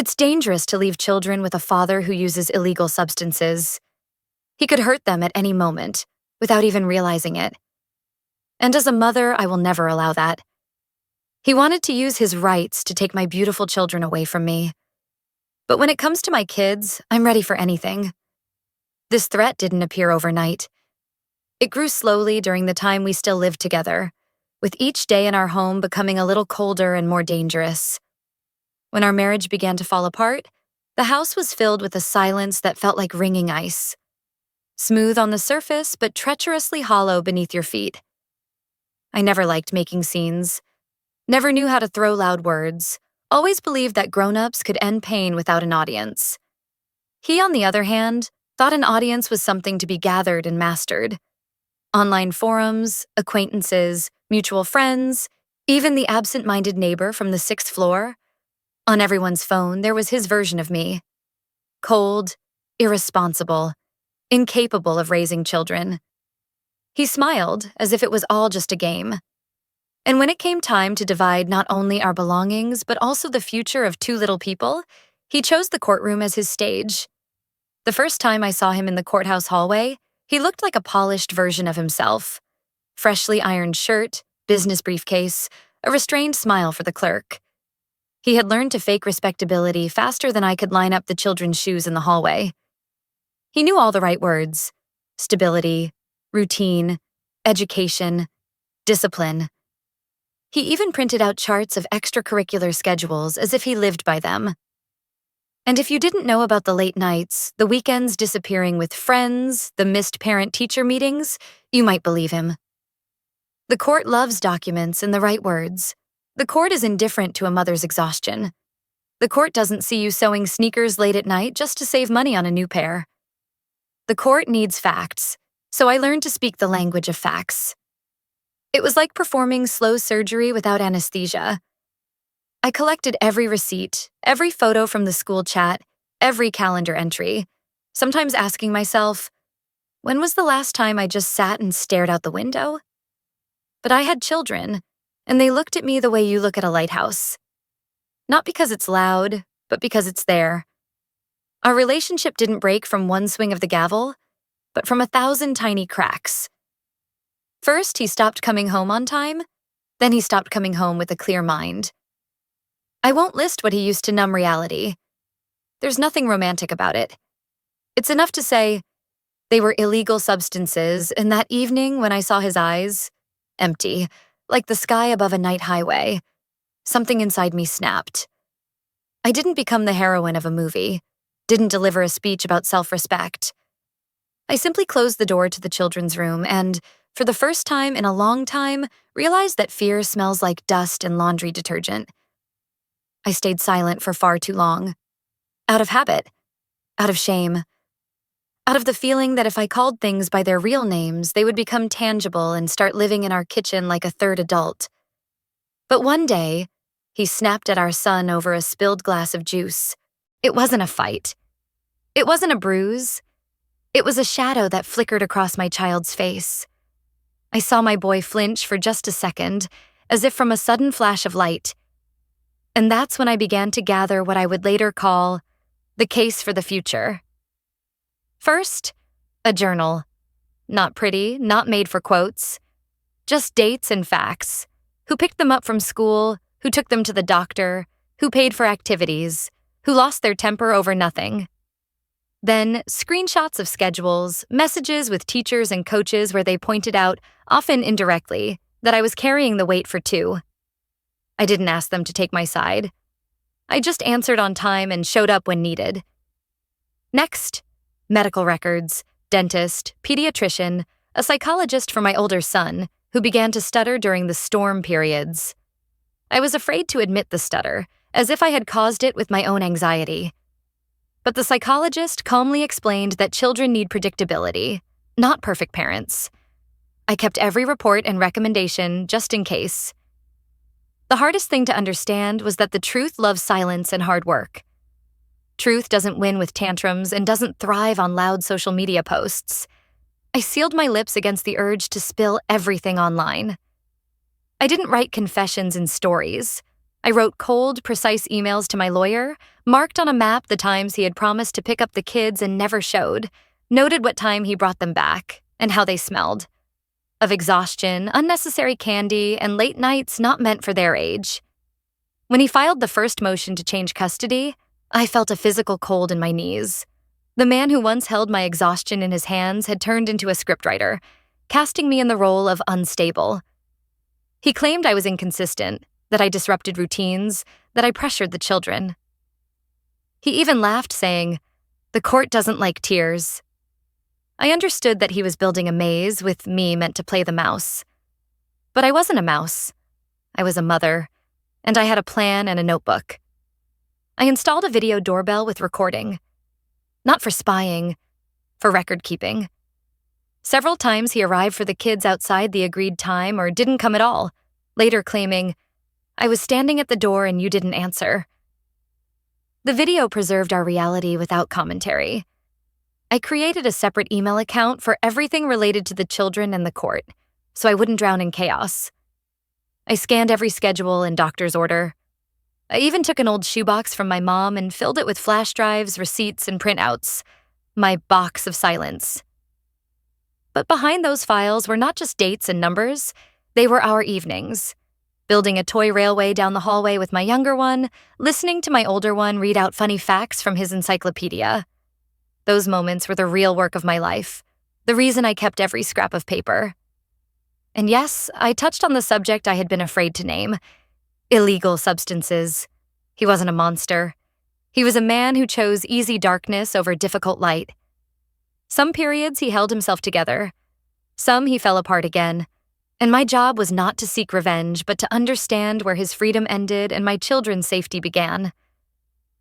It's dangerous to leave children with a father who uses illegal substances. He could hurt them at any moment, without even realizing it. And as a mother, I will never allow that. He wanted to use his rights to take my beautiful children away from me. But when it comes to my kids, I'm ready for anything. This threat didn't appear overnight. It grew slowly during the time we still lived together, with each day in our home becoming a little colder and more dangerous. When our marriage began to fall apart, the house was filled with a silence that felt like wringing ice. Smooth on the surface, but treacherously hollow beneath your feet. I never liked making scenes. Never knew how to throw loud words. Always believed that grown-ups could end pain without an audience. He, on the other hand, thought an audience was something to be gathered and mastered. Online forums, acquaintances, mutual friends, even the absent-minded neighbor from the 6th floor. On everyone's phone, there was his version of me. Cold, irresponsible, incapable of raising children. He smiled as if it was all just a game. And when it came time to divide not only our belongings, but also the future of two little people, he chose the courtroom as his stage. The first time I saw him in the courthouse hallway, he looked like a polished version of himself. Freshly ironed shirt, business briefcase, a restrained smile for the clerk. He had learned to fake respectability faster than I could line up the children's shoes in the hallway. He knew all the right words: stability, routine, education, discipline. He even printed out charts of extracurricular schedules as if he lived by them. And if you didn't know about the late nights, the weekends disappearing with friends, the missed parent-teacher meetings, you might believe him. The court loves documents and the right words. The court is indifferent to a mother's exhaustion. The court doesn't see you sewing sneakers late at night just to save money on a new pair. The court needs facts, so I learned to speak the language of facts. It was like performing slow surgery without anesthesia. I collected every receipt, every photo from the school chat, every calendar entry, sometimes asking myself, when was the last time I just sat and stared out the window? But I had children, and they looked at me the way you look at a lighthouse. Not because it's loud, but because it's there. Our relationship didn't break from one swing of the gavel, but from 1,000 tiny cracks. First, he stopped coming home on time, then he stopped coming home with a clear mind. I won't list what he used to numb reality. There's nothing romantic about it. It's enough to say, they were illegal substances, and that evening when I saw his eyes, empty, like the sky above a night highway, something inside me snapped. I didn't become the heroine of a movie, didn't deliver a speech about self-respect. I simply closed the door to the children's room and, for the first time in a long time, realized that fear smells like dust and laundry detergent. I stayed silent for far too long. Out of habit. Out of shame. Out of the feeling that if I called things by their real names, they would become tangible and start living in our kitchen like a third adult. But one day, he snapped at our son over a spilled glass of juice. It wasn't a fight. It wasn't a bruise. It was a shadow that flickered across my child's face. I saw my boy flinch for just a second, as if from a sudden flash of light. And that's when I began to gather what I would later call the case for the future. First, a journal. Not pretty, not made for quotes. Just dates and facts. Who picked them up from school, who took them to the doctor, who paid for activities, who lost their temper over nothing. Then, screenshots of schedules, messages with teachers and coaches where they pointed out, often indirectly, that I was carrying the weight for two. I didn't ask them to take my side. I just answered on time and showed up when needed. Next, medical records, dentist, pediatrician, a psychologist for my older son, who began to stutter during the storm periods. I was afraid to admit the stutter, as if I had caused it with my own anxiety. But the psychologist calmly explained that children need predictability, not perfect parents. I kept every report and recommendation just in case. The hardest thing to understand was that the truth loves silence and hard work. Truth doesn't win with tantrums and doesn't thrive on loud social media posts. I sealed my lips against the urge to spill everything online. I didn't write confessions in stories. I wrote cold, precise emails to my lawyer, marked on a map the times he had promised to pick up the kids and never showed, noted what time he brought them back, and how they smelled. Of exhaustion, unnecessary candy, and late nights not meant for their age. When he filed the first motion to change custody, I felt a physical cold in my knees. The man who once held my exhaustion in his hands had turned into a scriptwriter, casting me in the role of unstable. He claimed I was inconsistent, that I disrupted routines, that I pressured the children. He even laughed, saying, "The court doesn't like tears." I understood that he was building a maze with me meant to play the mouse. But I wasn't a mouse. I was a mother, and I had a plan and a notebook. I installed a video doorbell with recording. Not for spying, for record keeping. Several times he arrived for the kids outside the agreed time or didn't come at all, later claiming, "I was standing at the door and you didn't answer." The video preserved our reality without commentary. I created a separate email account for everything related to the children and the court, so I wouldn't drown in chaos. I scanned every schedule and doctor's order. I even took an old shoebox from my mom and filled it with flash drives, receipts, and printouts. My box of silence. But behind those files were not just dates and numbers, they were our evenings. Building a toy railway down the hallway with my younger one, listening to my older one read out funny facts from his encyclopedia. Those moments were the real work of my life, the reason I kept every scrap of paper. And yes, I touched on the subject I had been afraid to name: illegal substances. He wasn't a monster. He was a man who chose easy darkness over difficult light. Some periods he held himself together. Some he fell apart again. And my job was not to seek revenge, but to understand where his freedom ended and my children's safety began.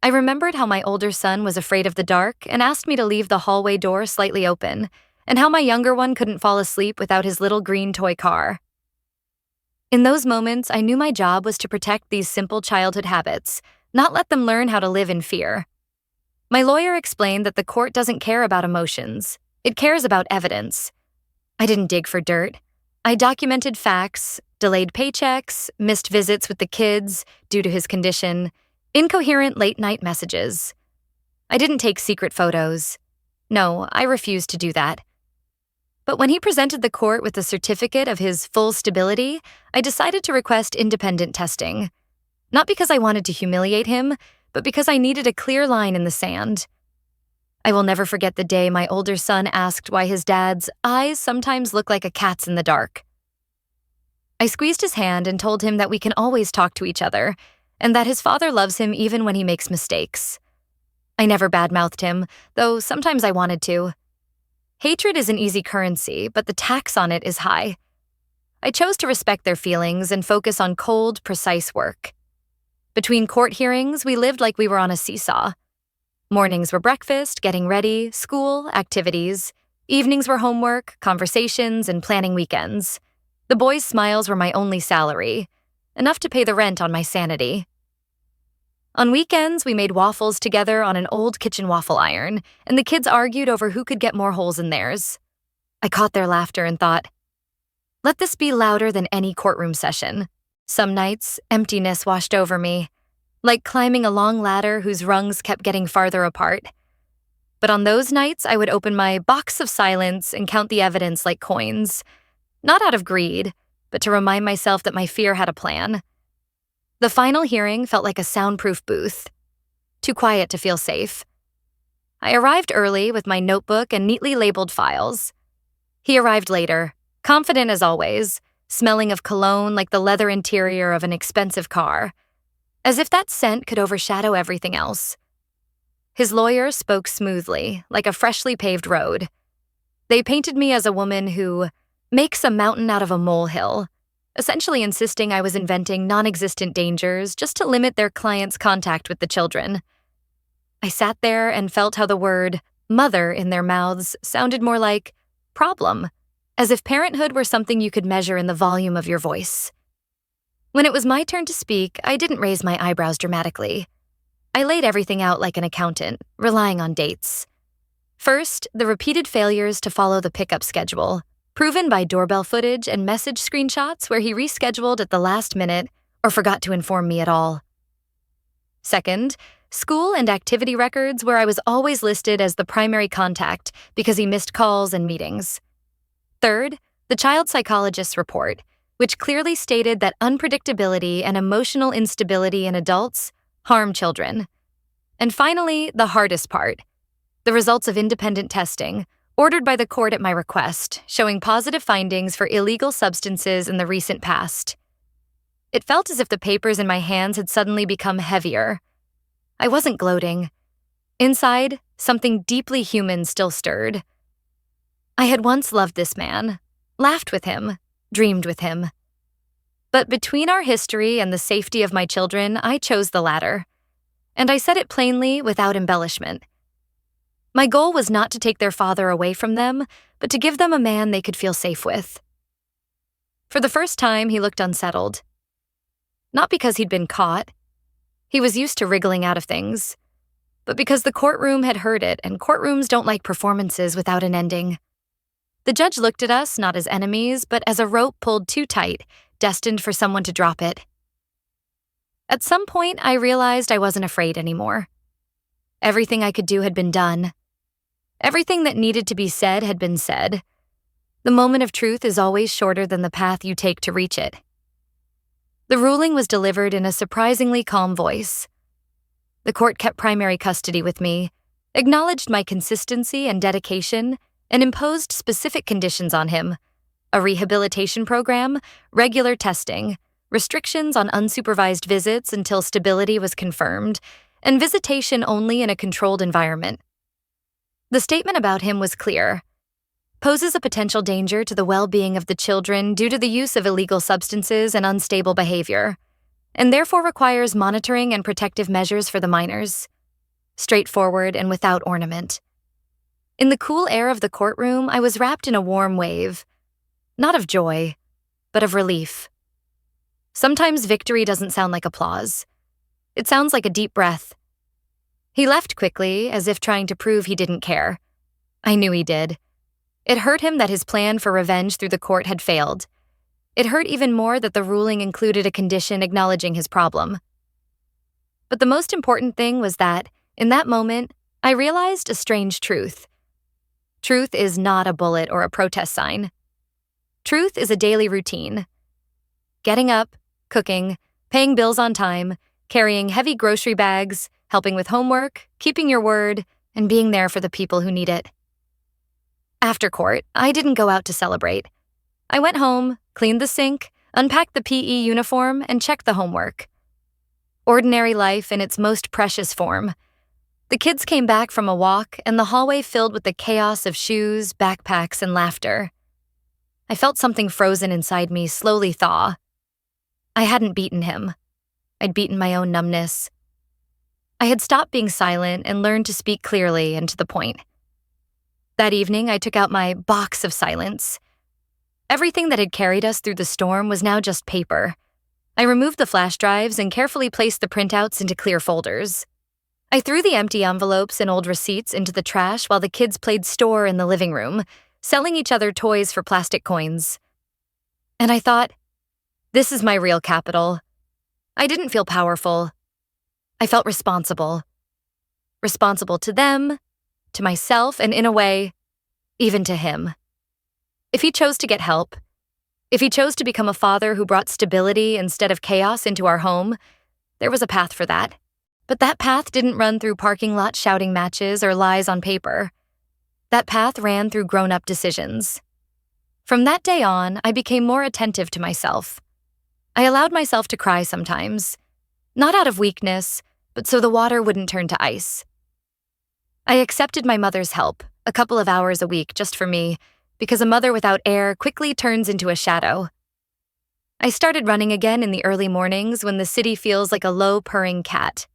I remembered how my older son was afraid of the dark and asked me to leave the hallway door slightly open, and how my younger one couldn't fall asleep without his little green toy car. In those moments, I knew my job was to protect these simple childhood habits, not let them learn how to live in fear. My lawyer explained that the court doesn't care about emotions. It cares about evidence. I didn't dig for dirt. I documented facts, delayed paychecks, missed visits with the kids due to his condition, incoherent late-night messages. I didn't take secret photos. No, I refused to do that. But when he presented the court with a certificate of his full stability, I decided to request independent testing. Not because I wanted to humiliate him, but because I needed a clear line in the sand. I will never forget the day my older son asked why his dad's eyes sometimes look like a cat's in the dark. I squeezed his hand and told him that we can always talk to each other, and that his father loves him even when he makes mistakes. I never badmouthed him, though sometimes I wanted to. Hatred is an easy currency, but the tax on it is high. I chose to respect their feelings and focus on cold, precise work. Between court hearings, we lived like we were on a seesaw. Mornings were breakfast, getting ready, school, activities. Evenings were homework, conversations, and planning weekends. The boys' smiles were my only salary, enough to pay the rent on my sanity. On weekends, we made waffles together on an old kitchen waffle iron, and the kids argued over who could get more holes in theirs. I caught their laughter and thought, let this be louder than any courtroom session. Some nights, emptiness washed over me, like climbing a long ladder whose rungs kept getting farther apart. But on those nights, I would open my box of silence and count the evidence like coins, not out of greed, but to remind myself that my fear had a plan. The final hearing felt like a soundproof booth, too quiet to feel safe. I arrived early with my notebook and neatly labeled files. He arrived later, confident as always, smelling of cologne like the leather interior of an expensive car, as if that scent could overshadow everything else. His lawyer spoke smoothly, like a freshly paved road. They painted me as a woman who makes a mountain out of a molehill, essentially insisting I was inventing non-existent dangers just to limit their client's contact with the children. I sat there and felt how the word mother in their mouths sounded more like problem, as if parenthood were something you could measure in the volume of your voice. When it was my turn to speak, I didn't raise my eyebrows dramatically. I laid everything out like an accountant, relying on dates. First, the repeated failures to follow the pickup schedule, proven by doorbell footage and message screenshots where he rescheduled at the last minute, or forgot to inform me at all. Second, school and activity records where I was always listed as the primary contact because he missed calls and meetings. Third, the child psychologist's report, which clearly stated that unpredictability and emotional instability in adults harm children. And finally, the hardest part, the results of independent testing, ordered by the court at my request, showing positive findings for illegal substances in the recent past. It felt as if the papers in my hands had suddenly become heavier. I wasn't gloating. Inside, something deeply human still stirred. I had once loved this man, laughed with him, dreamed with him. But between our history and the safety of my children, I chose the latter. And I said it plainly without embellishment. My goal was not to take their father away from them, but to give them a man they could feel safe with. For the first time, he looked unsettled. Not because he'd been caught. He was used to wriggling out of things. But because the courtroom had heard it, and courtrooms don't like performances without an ending. The judge looked at us not as enemies, but as a rope pulled too tight, destined for someone to drop it. At some point, I realized I wasn't afraid anymore. Everything I could do had been done. Everything that needed to be said had been said. The moment of truth is always shorter than the path you take to reach it. The ruling was delivered in a surprisingly calm voice. The court kept primary custody with me, acknowledged my consistency and dedication, and imposed specific conditions on him: a rehabilitation program, regular testing, restrictions on unsupervised visits until stability was confirmed, and visitation only in a controlled environment. The statement about him was clear. Poses a potential danger to the well-being of the children due to the use of illegal substances and unstable behavior, and therefore requires monitoring and protective measures for the minors. Straightforward and without ornament. In the cool air of the courtroom, I was wrapped in a warm wave, not of joy, but of relief. Sometimes victory doesn't sound like applause. It sounds like a deep breath. He left quickly, as if trying to prove he didn't care. I knew he did. It hurt him that his plan for revenge through the court had failed. It hurt even more that the ruling included a condition acknowledging his problem. But the most important thing was that, in that moment, I realized a strange truth. Truth is not a bullet or a protest sign. Truth is a daily routine. Getting up, cooking, paying bills on time, carrying heavy grocery bags, helping with homework, keeping your word, and being there for the people who need it. After court, I didn't go out to celebrate. I went home, cleaned the sink, unpacked the PE uniform, and checked the homework. Ordinary life in its most precious form. The kids came back from a walk, and the hallway filled with the chaos of shoes, backpacks, and laughter. I felt something frozen inside me slowly thaw. I hadn't beaten him. I'd beaten my own numbness. I had stopped being silent and learned to speak clearly and to the point. That evening, I took out my box of silence. Everything that had carried us through the storm was now just paper. I removed the flash drives and carefully placed the printouts into clear folders. I threw the empty envelopes and old receipts into the trash while the kids played store in the living room, selling each other toys for plastic coins. And I thought, this is my real capital. I didn't feel powerful. I felt responsible. Responsible to them, to myself, and in a way, even to him. If he chose to get help, if he chose to become a father who brought stability instead of chaos into our home, there was a path for that. But that path didn't run through parking lot shouting matches or lies on paper. That path ran through grown-up decisions. From that day on, I became more attentive to myself. I allowed myself to cry sometimes, not out of weakness, but so the water wouldn't turn to ice. I accepted my mother's help, a couple of hours a week just for me, because a mother without air quickly turns into a shadow. I started running again in the early mornings when the city feels like a low purring cat.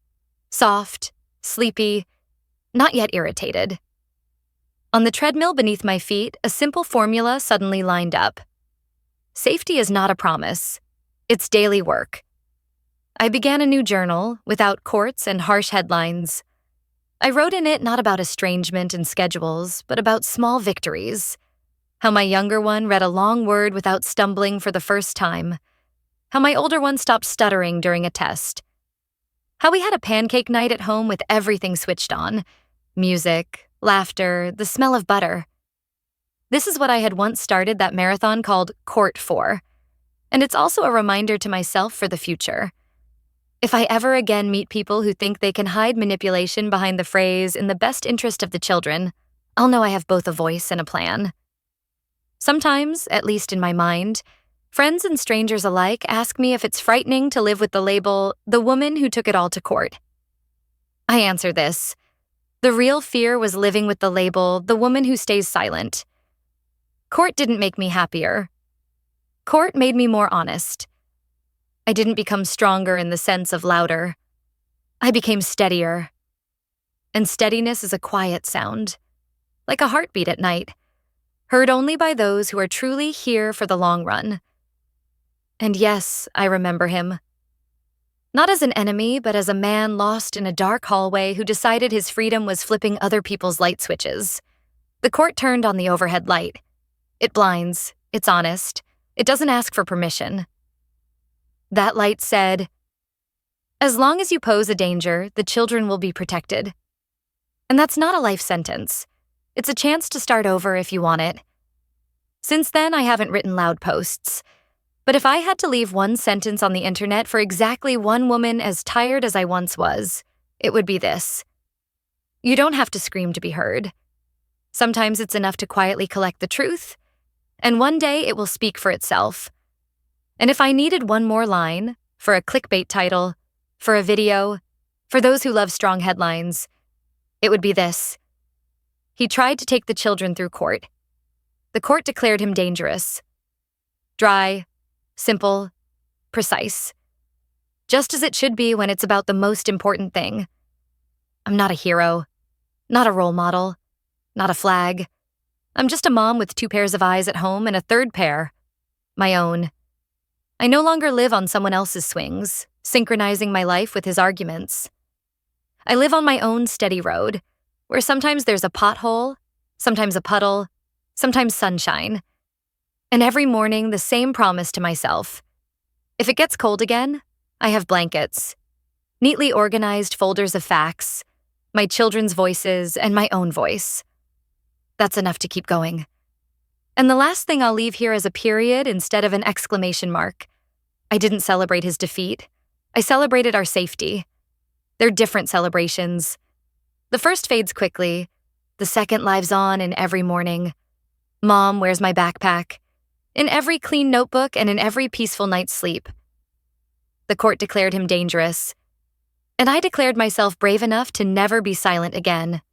Soft, sleepy, not yet irritated. On the treadmill beneath my feet, a simple formula suddenly lined up. Safety is not a promise. It's daily work. I began a new journal, without courts and harsh headlines. I wrote in it not about estrangement and schedules, but about small victories. How my younger one read a long word without stumbling for the first time. how my older one stopped stuttering during a test, how we had a pancake night at home with everything switched on: music, laughter, the smell of butter. This is what I had once started that marathon called Court for, and it's also a reminder to myself for the future. If I ever again meet people who think they can hide manipulation behind the phrase "in the best interest of the children," I'll know I have both a voice and a plan. Sometimes, at least in my mind, friends and strangers alike ask me if it's frightening to live with the label "the woman who took it all to court." I answer this: the real fear was living with the label "the woman who stays silent." Court didn't make me happier. Court made me more honest. I didn't become stronger in the sense of louder. I became steadier. And steadiness is a quiet sound, like a heartbeat at night, heard only by those who are truly here for the long run. And yes, I remember him. Not as an enemy, but as a man lost in a dark hallway who decided his freedom was flipping other people's light switches. The court turned on the overhead light. It blinds, it's honest, it doesn't ask for permission. That light said, "As long as you pose a danger, the children will be protected." And that's not a life sentence. It's a chance to start over if you want it. Since then, I haven't written loud posts. But if I had to leave one sentence on the internet for exactly one woman as tired as I once was, it would be this: you don't have to scream to be heard. Sometimes it's enough to quietly collect the truth, and one day it will speak for itself. And if I needed one more line, for a clickbait title, for a video, for those who love strong headlines, it would be this: he tried to take the children through court. The court declared him dangerous. Dry, simple, precise. Just as it should be when it's about the most important thing. I'm not a hero, not a role model, not a flag. I'm just a mom with 2 pairs of eyes at home and a third pair, my own. I no longer live on someone else's swings, synchronizing my life with his arguments. I live on my own steady road, where sometimes there's a pothole, sometimes a puddle, sometimes sunshine. And every morning, the same promise to myself: if it gets cold again, I have blankets, neatly organized folders of facts, my children's voices, and my own voice. That's enough to keep going. And the last thing I'll leave here is a period instead of an exclamation mark. I didn't celebrate his defeat. I celebrated our safety. They're different celebrations. The first fades quickly. The second lives on in every morning. Mom, where's my backpack? In every clean notebook and in every peaceful night's sleep. The court declared him dangerous. And I declared myself brave enough to never be silent again.